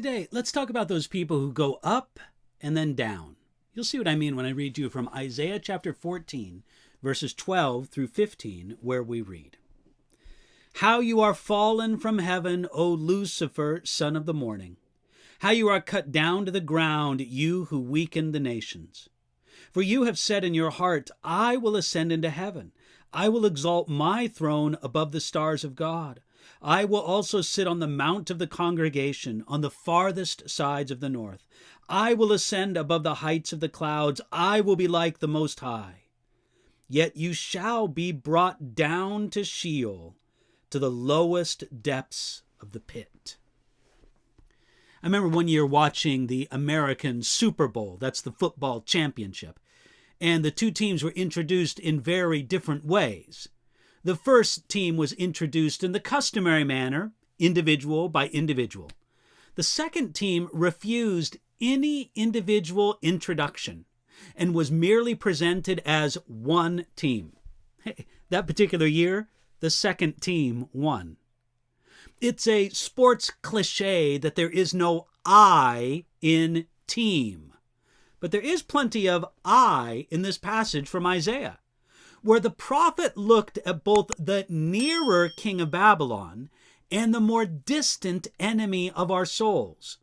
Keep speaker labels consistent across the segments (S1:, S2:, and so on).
S1: Today, let's talk about those people who go up and then down. You'll see what I mean when I read you from Isaiah chapter 14, verses 12 through 15, where we read, "How you are fallen from heaven, O Lucifer, son of the morning! How you are cut down to the ground, you who weaken the nations! For you have said in your heart, I will ascend into heaven. I will exalt my throne above the stars of God. I will also sit on the mount of the congregation on the farthest sides of the north. I will ascend above the heights of the clouds. I will be like the Most High. Yet you shall be brought down to Sheol, to the lowest depths of the pit." I remember one year watching the American Super Bowl. That's the football championship. And the two teams were introduced in very different ways. The first team was introduced in the customary manner, individual by individual. The second team refused any individual introduction and was merely presented as one team. That particular year, the second team won. It's a sports cliche that there is no I in team. But there is plenty of I in this passage from Isaiah, where the prophet looked at both the nearer king of Babylon and the more distant enemy of our souls.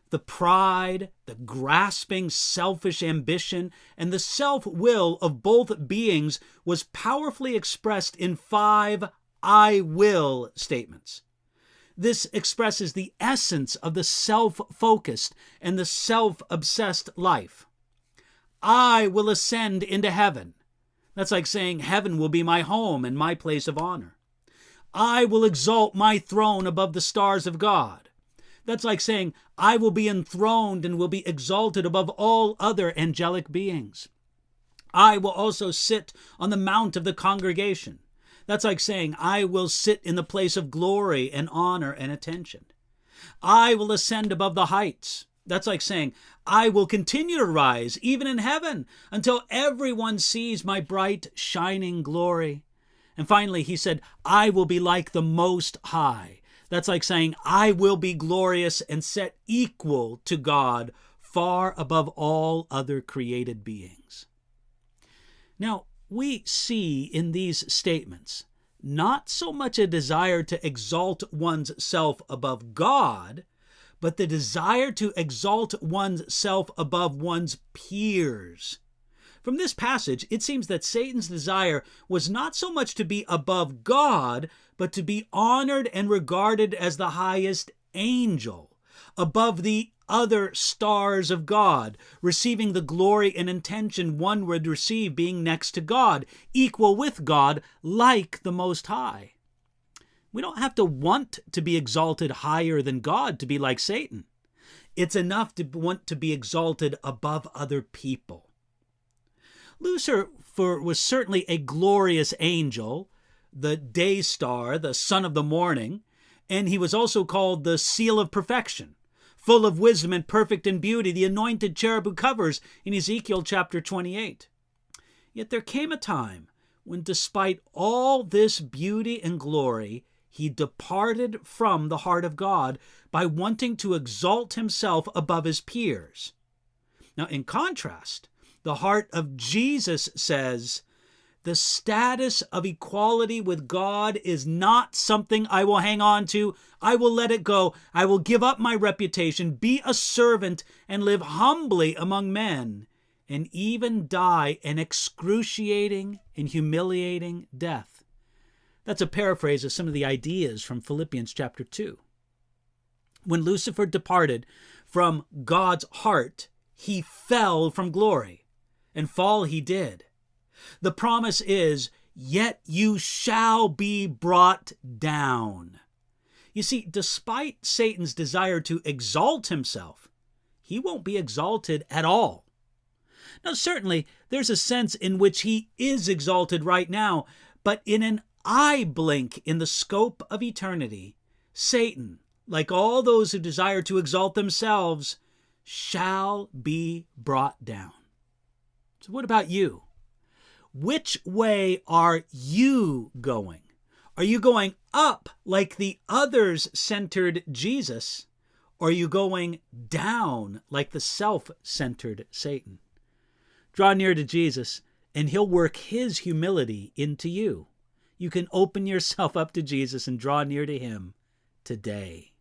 S1: The pride, the grasping, selfish ambition, and the self-will of both beings was powerfully expressed in 5 I will statements. This expresses the essence of the self-focused and the self-obsessed life. I will ascend into heaven. That's like saying heaven will be my home and my place of honor. I will exalt my throne above the stars of God. That's like saying I will be enthroned and will be exalted above all other angelic beings. I will also sit on the mount of the congregation. That's like saying I will sit in the place of glory and honor and attention. I will ascend above the heights. That's like saying I will continue to rise even in heaven until everyone sees my bright shining glory. And finally, he said, I will be like the Most High. That's like saying I will be glorious and set equal to God, far above all other created beings. Now, we see in these statements not so much a desire to exalt one's self above God, but the desire to exalt one's self above one's peers. From this passage, it seems that Satan's desire was not so much to be above God, but to be honored and regarded as the highest angel, above the other stars of God, receiving the glory and attention one would receive being next to God, equal with God, like the Most High. We don't have to want to be exalted higher than God to be like Satan. It's enough to want to be exalted above other people. Lucifer was certainly a glorious angel, the day star, the son of the morning, and he was also called the seal of perfection, full of wisdom and perfect in beauty, the anointed cherub who covers in Ezekiel chapter 28. Yet there came a time when, despite all this beauty and glory, he departed from the heart of God by wanting to exalt himself above his peers. Now, in contrast, the heart of Jesus says, the status of equality with God is not something I will hang on to. I will let it go. I will give up my reputation, be a servant, and live humbly among men, and even die an excruciating and humiliating death. That's a paraphrase of some of the ideas from Philippians chapter 2. When Lucifer departed from God's heart, he fell from glory, and fall he did. The promise is, yet you shall be brought down. You see, despite Satan's desire to exalt himself, he won't be exalted at all. Now, certainly, there's a sense in which he is exalted right now, but in an eye blink in the scope of eternity, Satan, like all those who desire to exalt themselves, shall be brought down. So what about you? Which way are you going? Are you going up like the others-centered Jesus, Or are you going down like the self-centered Satan? Draw near to Jesus, and he'll work his humility into you. You can open yourself up to Jesus and draw near to him today.